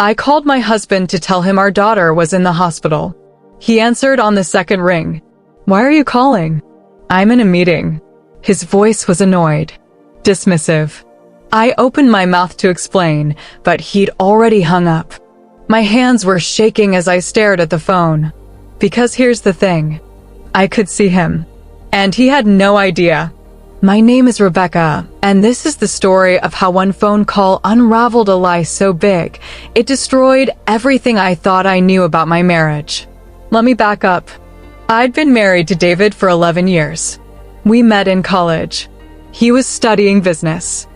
I called my husband to tell him our daughter was in the hospital. He answered on the second ring. Why are you calling? I'm in a meeting. His voice was annoyed, dismissive. I opened my mouth to explain, but he'd already hung up. My hands were shaking as I stared at the phone. Because here's the thing. I could see him. And he had no idea. My name is Rebecca, and this is the story of how one phone call unraveled a lie so big, it destroyed everything I thought I knew about my marriage. Let me back up. I'd been married to David for 11 years. We met in college. He was studying business.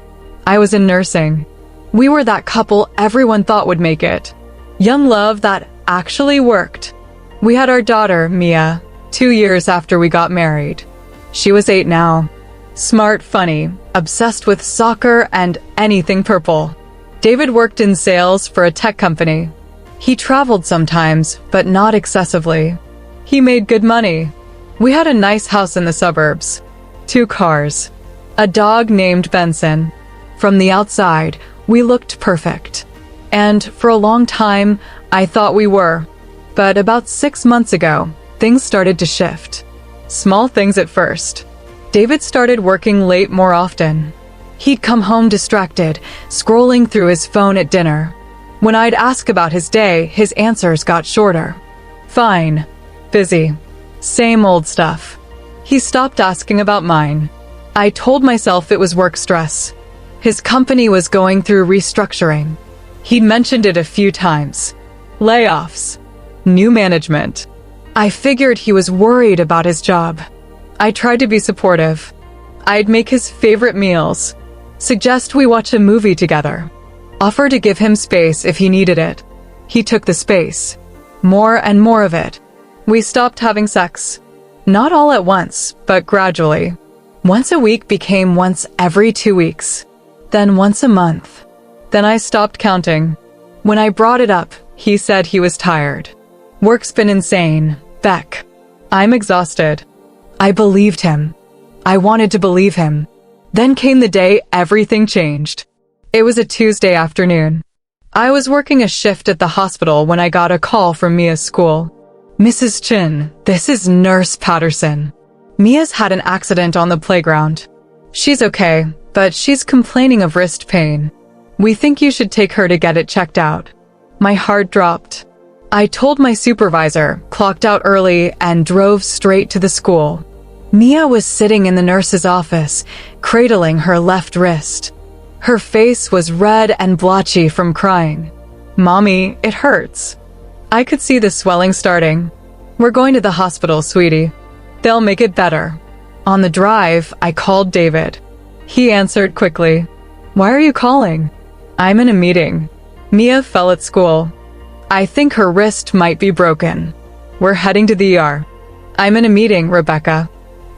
I was in nursing. We were that couple everyone thought would make it. Young love that actually worked. We had our daughter, Mia, 2 years after we got married. She was 8 now. Smart, funny, obsessed with soccer and anything purple. David worked in sales for a tech company. He traveled sometimes, but not excessively. He made good money. We had a nice house in the suburbs. 2 cars. A dog named Benson. From the outside, we looked perfect. And for a long time, I thought we were. But about 6 months ago, things started to shift. Small things at first. David started working late more often. He'd come home distracted, scrolling through his phone at dinner. When I'd ask about his day, his answers got shorter. Fine. Busy. Same old stuff. He stopped asking about mine. I told myself it was work stress. His company was going through restructuring. He'd mentioned it a few times. Layoffs. New management. I figured he was worried about his job. I tried to be supportive. I'd make his favorite meals, suggest we watch a movie together, offer to give him space if he needed it. He took the space. More and more of it. We stopped having sex. Not all at once, but gradually. Once a week became once every 2 weeks. Then once a month. Then I stopped counting. When I brought it up, he said he was tired. Work's been insane, Beck. I'm exhausted. I believed him. I wanted to believe him. Then came the day everything changed. It was a Tuesday afternoon. I was working a shift at the hospital when I got a call from Mia's school. Mrs. Chin, this is Nurse Patterson. Mia's had an accident on the playground. She's okay, but she's complaining of wrist pain. We think you should take her to get it checked out. My heart dropped. I told my supervisor, clocked out early, and drove straight to the school. Mia was sitting in the nurse's office, cradling her left wrist. Her face was red and blotchy from crying. Mommy, it hurts. I could see the swelling starting. We're going to the hospital, sweetie. They'll make it better. On the drive, I called David. He answered quickly. Why are you calling? I'm in a meeting. Mia fell at school. I think her wrist might be broken. We're heading to the ER. I'm in a meeting, Rebecca.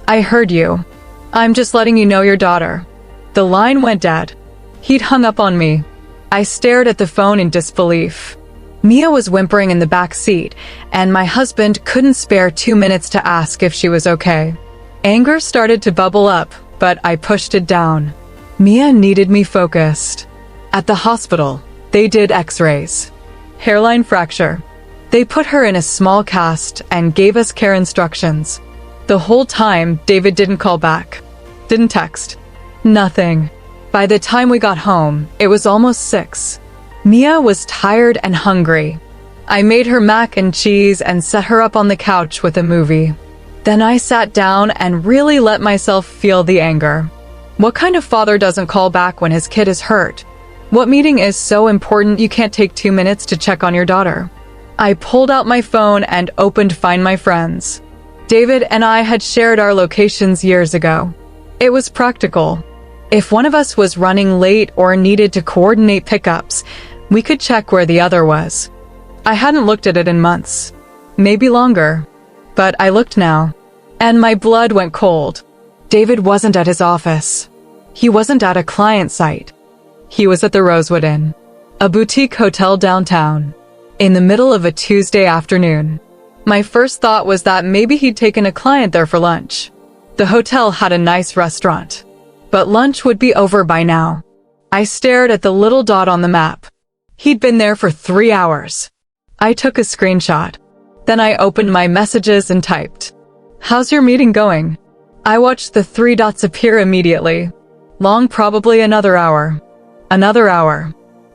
I heard you. I'm just letting you know your daughter. The line went dead. He'd hung up on me. I stared at the phone in disbelief. Mia was whimpering in the back seat, and my husband couldn't spare 2 minutes to ask if she was okay. Anger started to bubble up, but I pushed it down. Mia needed me focused. At the hospital, they did x-rays. Hairline fracture. They put her in a small cast and gave us care instructions. The whole time, David didn't call back. Didn't text. Nothing. By the time we got home, it was almost 6. Mia was tired and hungry. I made her mac and cheese and set her up on the couch with a movie. Then I sat down and really let myself feel the anger. What kind of father doesn't call back when his kid is hurt? What meeting is so important you can't take 2 minutes to check on your daughter? I pulled out my phone and opened Find My Friends. David and I had shared our locations years ago. It was practical. If one of us was running late or needed to coordinate pickups, we could check where the other was. I hadn't looked at it in months. Maybe longer. But I looked now. And my blood went cold. David wasn't at his office. He wasn't at a client site. He was at the Rosewood Inn, a boutique hotel downtown, in the middle of a Tuesday afternoon. My first thought was that maybe he'd taken a client there for lunch. The hotel had a nice restaurant, but lunch would be over by now. I stared at the little dot on the map. He'd been there for 3 hours. I took a screenshot. Then I opened my messages and typed, "How's your meeting going?" I watched the 3 dots appear immediately. Long, probably another hour. Another hour.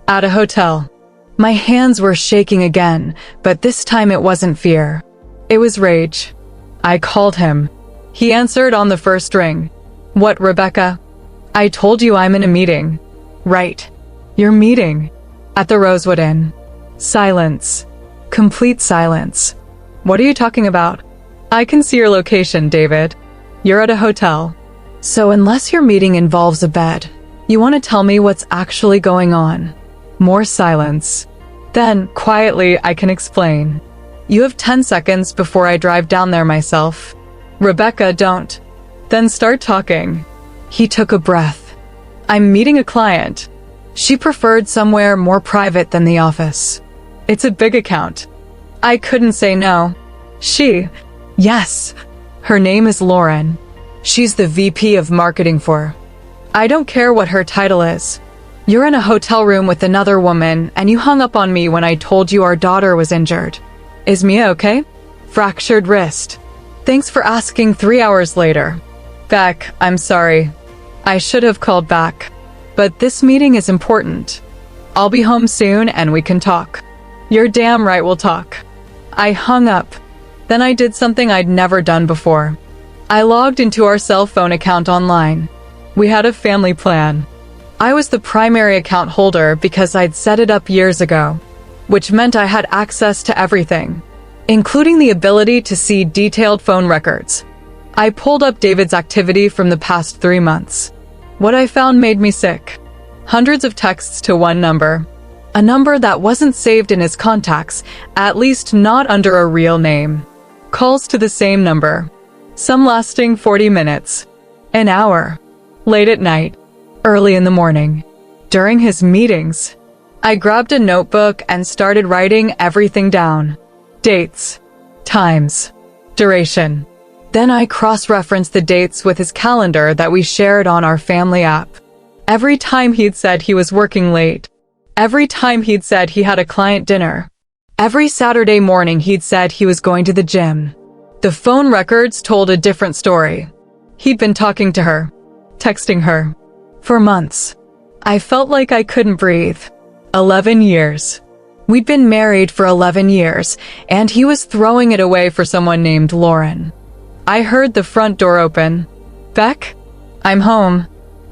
At a hotel. My hands were shaking again, but this time it wasn't fear. It was rage. I called him. He answered on the first ring. "What, Rebecca?" "I told you I'm in a meeting." "Right. Your meeting." "At the Rosewood Inn." Silence. Complete silence. "What are you talking about?" "I can see your location, David. You're at a hotel. So unless your meeting involves a bed, you want to tell me what's actually going on." More silence. Then, quietly, I can explain. "You have 10 seconds before I drive down there myself." "Rebecca, don't." "Then start talking." He took a breath. "I'm meeting a client. She preferred somewhere more private than the office. It's a big account." I couldn't say no. "She?" "Yes. Her name is Lauren. She's the VP of marketing for." "I don't care what her title is. You're in a hotel room with another woman, and you hung up on me when I told you our daughter was injured. Is Mia okay?" "Fractured wrist." "Thanks for asking 3 hours later." "Beck, I'm sorry. I should have called back. But this meeting is important. I'll be home soon and we can talk." "You're damn right we'll talk." I hung up. Then I did something I'd never done before. I logged into our cell phone account online. We had a family plan. I was the primary account holder because I'd set it up years ago, which meant I had access to everything, including the ability to see detailed phone records. I pulled up David's activity from the past 3 months. What I found made me sick. Hundreds of texts to one number. A number that wasn't saved in his contacts, at least not under a real name. Calls to the same number. Some lasting 40 minutes. An hour. Late at night. Early in the morning. During his meetings. I grabbed a notebook and started writing everything down. Dates. Times. Duration. Then I cross-referenced the dates with his calendar that we shared on our family app. Every time he'd said he was working late. Every time he'd said he had a client dinner. Every Saturday morning he'd said he was going to the gym. The phone records told a different story. He'd been talking to her. Texting her. For months. I felt like I couldn't breathe. 11 years. We'd been married for 11 years, and he was throwing it away for someone named Lauren. I heard the front door open. "Beck? I'm home."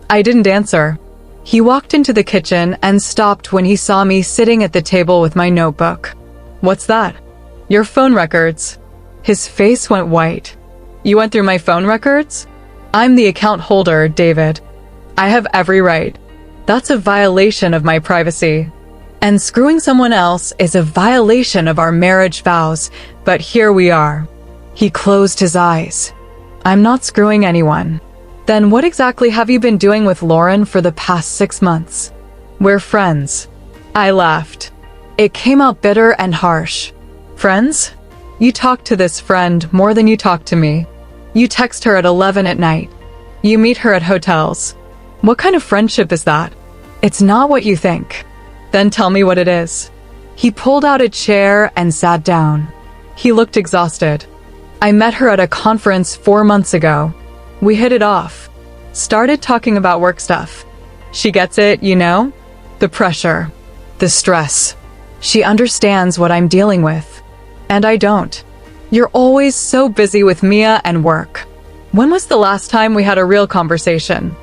I didn't answer. He walked into the kitchen and stopped when he saw me sitting at the table with my notebook. "What's that?" "Your phone records." His face went white. "You went through my phone records?" "I'm the account holder, David. I have every right. That's a violation of my privacy. And screwing someone else is a violation of our marriage vows, but here we are." He closed his eyes. "I'm not screwing anyone." "Then what exactly have you been doing with Lauren for the past 6 months?" "We're friends." I laughed. It came out bitter and harsh. "Friends? You talk to this friend more than you talk to me. You text her at 11 at night. You meet her at hotels. What kind of friendship is that?" "It's not what you think." "Then tell me what it is." He pulled out a chair and sat down. He looked exhausted. "I met her at a conference 4 months ago. We hit it off. Started talking about work stuff. She gets it, you know? The pressure. The stress. She understands what I'm dealing with. And I don't. You're always so busy with Mia and work. When was the last time we had a real conversation?"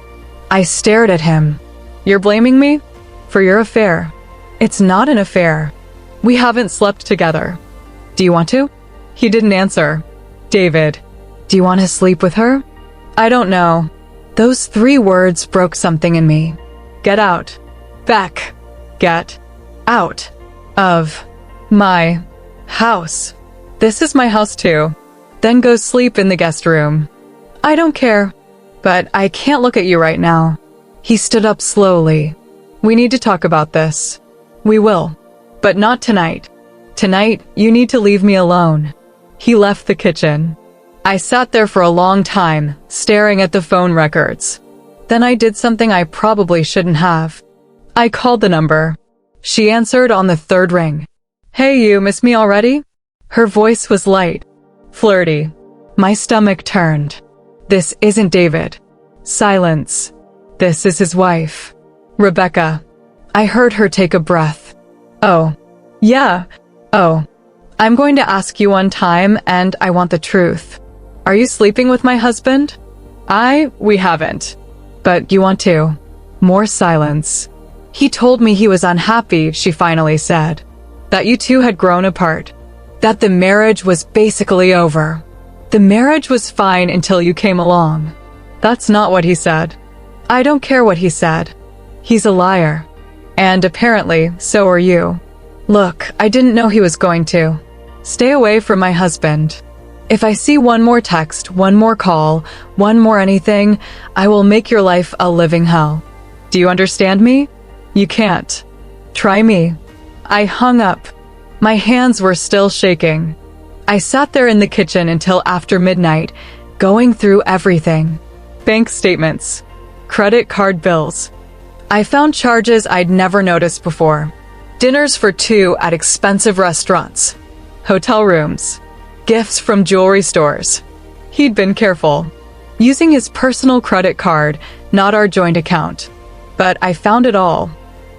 I stared at him. "You're blaming me? For your affair." "It's not an affair. We haven't slept together." "Do you want to?" He didn't answer. "David, do you want to sleep with her?" "I don't know." Those 3 words broke something in me. Get out. Beck. Get out of my house. This is my house too. Then go sleep in the guest room. "I don't care. But I can't look at you right now." He stood up slowly. "We need to talk about this." "We will. But not tonight. Tonight, you need to leave me alone." He left the kitchen. I sat there for a long time, staring at the phone records. Then I did something I probably shouldn't have. I called the number. She answered on the third ring. Hey, you miss me already? Her voice was light, flirty. My stomach turned. This isn't David. Silence. This is his wife, Rebecca. I heard her take a breath. Oh, yeah. Oh, I'm going to ask you one time, and I want the truth. Are you sleeping with my husband? We haven't. But you want to. More silence. He told me he was unhappy, she finally said. That you two had grown apart. That the marriage was basically over. The marriage was fine until you came along. That's not what he said. I don't care what he said. He's a liar. And apparently, so are you. Look, I didn't know he was going to. Stay away from my husband. If I see one more text, one more call, one more anything, I will make your life a living hell. Do you understand me? You can't. Try me. I hung up. My hands were still shaking. I sat there in the kitchen until after midnight, going through everything. Bank statements. Credit card bills. I found charges I'd never noticed before. Dinners for two at expensive restaurants. Hotel rooms. Gifts from jewelry stores. He'd been careful. Using his personal credit card, not our joint account. But I found it all.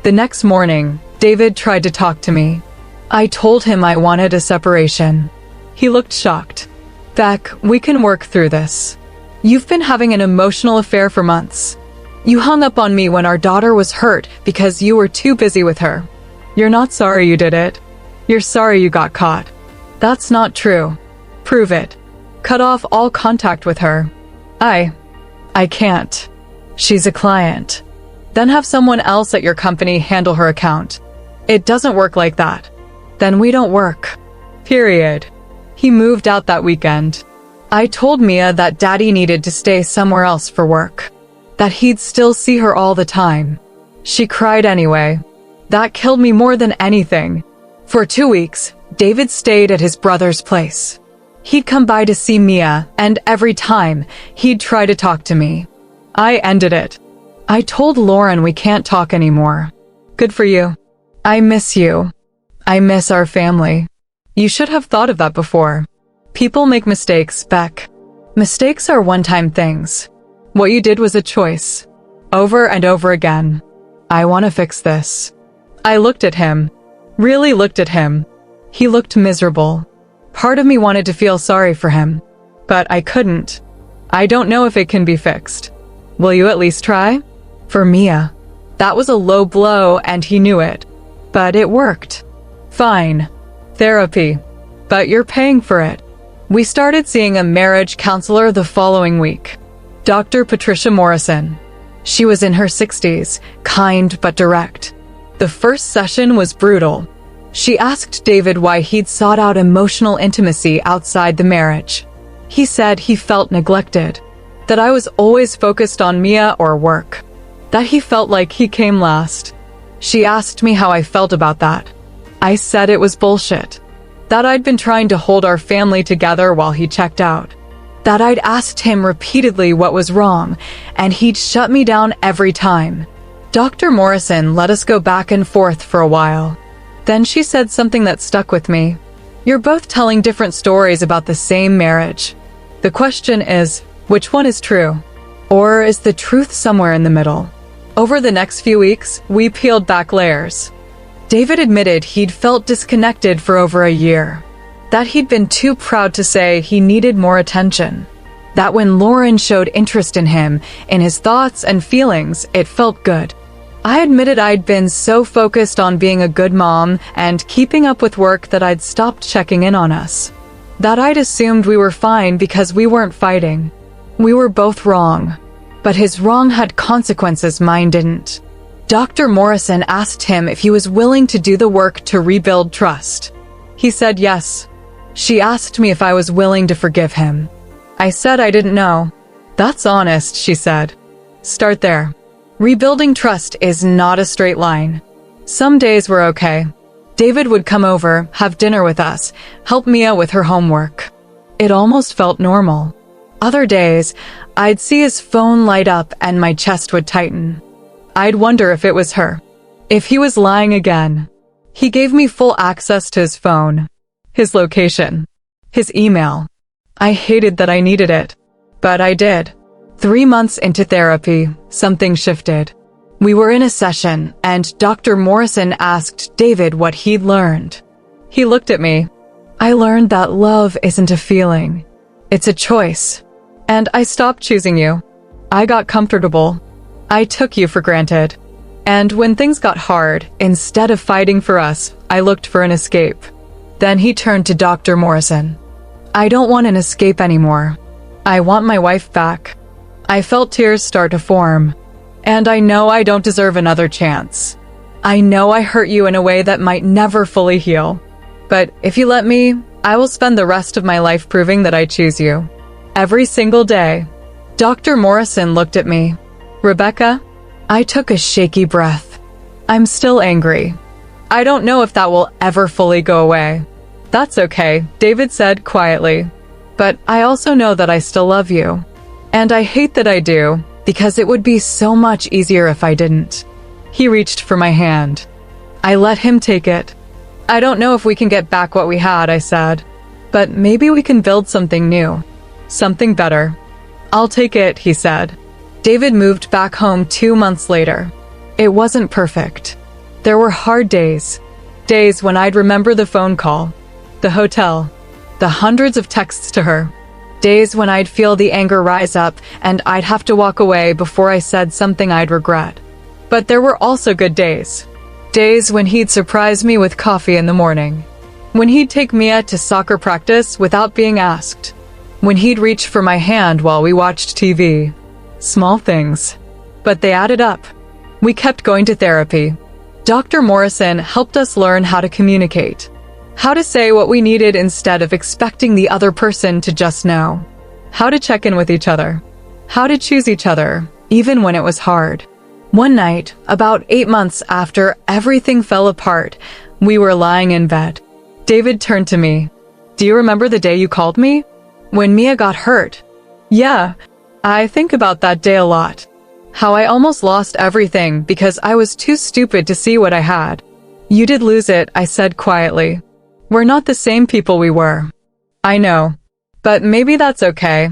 The next morning, David tried to talk to me. I told him I wanted a separation. He looked shocked. Beck, we can work through this. You've been having an emotional affair for months. You hung up on me when our daughter was hurt because you were too busy with her. You're not sorry you did it. You're sorry you got caught. That's not true. Prove it. Cut off all contact with her. I can't. She's a client. Then have someone else at your company handle her account. It doesn't work like that. Then we don't work. Period. He moved out that weekend. I told Mia that Daddy needed to stay somewhere else for work. That he'd still see her all the time. She cried anyway. That killed me more than anything. For 2 weeks, David stayed at his brother's place. He'd come by to see Mia, and every time, he'd try to talk to me. I ended it. I told Lauren we can't talk anymore. Good for you. I miss you. I miss our family. You should have thought of that before. People make mistakes, Beck. Mistakes are one-time things. What you did was a choice. Over and over again. I want to fix this. I looked at him. Really looked at him. He looked miserable. Part of me wanted to feel sorry for him. But I couldn't. I don't know if it can be fixed. Will you at least try? For Mia. That was a low blow and he knew it. But it worked. Fine. Therapy. But you're paying for it. We started seeing a marriage counselor the following week. Dr. Patricia Morrison. She was in her 60s, kind but direct. The first session was brutal. She asked David why he'd sought out emotional intimacy outside the marriage. He said he felt neglected, that I was always focused on Mia or work, that he felt like he came last. She asked me how I felt about that. I said it was bullshit, that I'd been trying to hold our family together while he checked out, that I'd asked him repeatedly what was wrong, and he'd shut me down every time. Dr. Morrison let us go back and forth for a while. Then she said something that stuck with me. You're both telling different stories about the same marriage. The question is, which one is true? Or is the truth somewhere in the middle? Over the next few weeks, we peeled back layers. David admitted he'd felt disconnected for over a year. That he'd been too proud to say he needed more attention. That when Lauren showed interest in him, in his thoughts and feelings, it felt good. I admitted I'd been so focused on being a good mom and keeping up with work that I'd stopped checking in on us. That I'd assumed we were fine because we weren't fighting. We were both wrong. But his wrong had consequences, mine didn't. Dr. Morrison asked him if he was willing to do the work to rebuild trust. He said yes. She asked me if I was willing to forgive him. I said I didn't know. That's honest, she said. Start there. Rebuilding trust is not a straight line. Some days were okay. David would come over, have dinner with us, help Mia with her homework. It almost felt normal. Other days, I'd see his phone light up and my chest would tighten. I'd wonder if it was her. If he was lying again. He gave me full access to his phone, his location, his email. I hated that I needed it, but I did. 3 months into therapy, something shifted. We were in a session, and Dr. Morrison asked David what he'd learned. He looked at me. I learned that love isn't a feeling. It's a choice. And I stopped choosing you. I got comfortable. I took you for granted. And when things got hard, instead of fighting for us, I looked for an escape. Then he turned to Dr. Morrison. I don't want an escape anymore. I want my wife back. I felt tears start to form. And I know I don't deserve another chance. I know I hurt you in a way that might never fully heal. But if you let me, I will spend the rest of my life proving that I choose you. Every single day. Dr. Morrison looked at me. Rebecca? I took a shaky breath. I'm still angry. I don't know if that will ever fully go away. That's okay, David said quietly. But I also know that I still love you. And I hate that I do, because it would be so much easier if I didn't. He reached for my hand. I let him take it. I don't know if we can get back what we had, I said. But maybe we can build something new. Something better. I'll take it, he said. David moved back home 2 months later. It wasn't perfect. There were hard days. Days when I'd remember the phone call, the hotel, the hundreds of texts to her. Days when I'd feel the anger rise up and I'd have to walk away before I said something I'd regret. But there were also good days. Days when he'd surprise me with coffee in the morning. When he'd take Mia to soccer practice without being asked. When he'd reach for my hand while we watched TV. Small things. But they added up. We kept going to therapy. Dr. Morrison helped us learn how to communicate. How to say what we needed instead of expecting the other person to just know. How to check in with each other. How to choose each other, even when it was hard. One night, about 8 months after everything fell apart, we were lying in bed. David turned to me. Do you remember the day you called me? When Mia got hurt? Yeah, I think about that day a lot. How I almost lost everything because I was too stupid to see what I had. You did lose it, I said quietly. We're not the same people we were. I know. But maybe that's okay.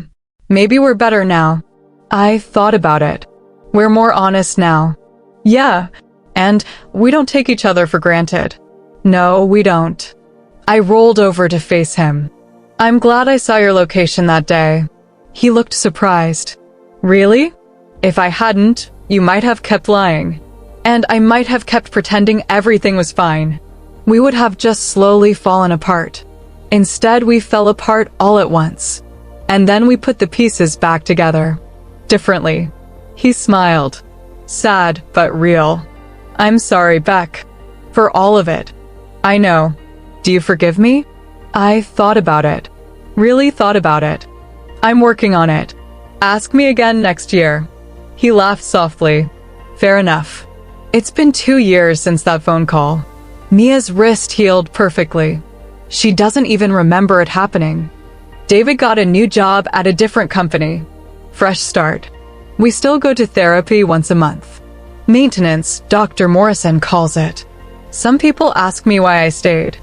Maybe we're better now. I thought about it. We're more honest now. Yeah. And we don't take each other for granted. No, we don't. I rolled over to face him. I'm glad I saw your location that day. He looked surprised. Really? If I hadn't, you might have kept lying. And I might have kept pretending everything was fine. We would have just slowly fallen apart. Instead, we fell apart all at once. And then we put the pieces back together. Differently. He smiled. Sad, but real. I'm sorry, Beck. For all of it. I know. Do you forgive me? I thought about it. Really thought about it. I'm working on it. Ask me again next year. He laughed softly. Fair enough. It's been 2 years since that phone call. Mia's wrist healed perfectly. She doesn't even remember it happening. David got a new job at a different company. Fresh start. We still go to therapy once a month. Maintenance, Dr. Morrison calls it. Some people ask me why I stayed.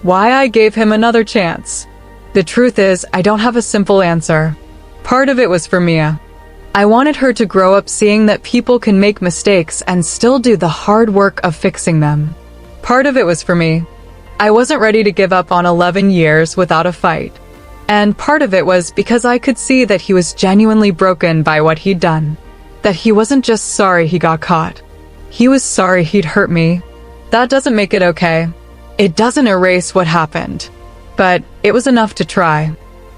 Why I gave him another chance. The truth is, I don't have a simple answer. Part of it was for Mia. I wanted her to grow up seeing that people can make mistakes and still do the hard work of fixing them. Part of it was for me. I wasn't ready to give up on 11 years without a fight. And part of it was because I could see that he was genuinely broken by what he'd done. That he wasn't just sorry he got caught. He was sorry he'd hurt me. That doesn't make it okay. It doesn't erase what happened. But it was enough to try.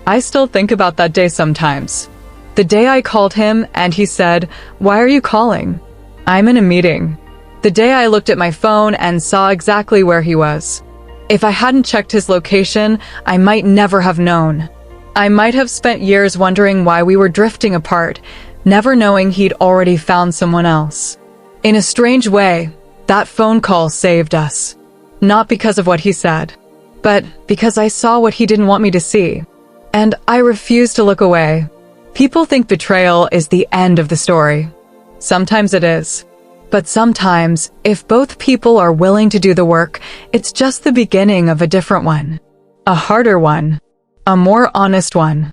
I still think about that day sometimes. The day I called him and he said, "Why are you calling?" "I'm in a meeting." The day I looked at my phone and saw exactly where he was. If I hadn't checked his location, I might never have known. I might have spent years wondering why we were drifting apart, never knowing he'd already found someone else. In a strange way, that phone call saved us. Not because of what he said, but because I saw what he didn't want me to see. And I refused to look away. People think betrayal is the end of the story. Sometimes it is. But sometimes, if both people are willing to do the work, it's just the beginning of a different one. A harder one. A more honest one.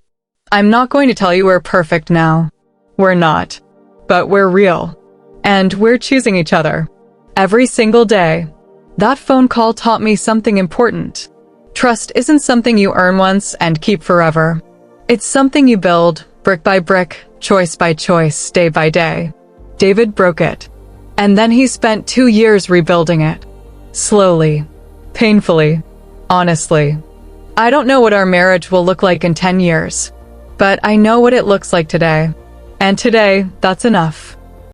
I'm not going to tell you we're perfect now. We're not. But we're real. And we're choosing each other. Every single day. That phone call taught me something important. Trust isn't something you earn once and keep forever. It's something you build, brick by brick, choice by choice, day by day. David broke it. And then he spent 2 years rebuilding it. Slowly. Painfully. Honestly. I don't know what our marriage will look like in 10 years. But I know what it looks like today. And today, that's enough.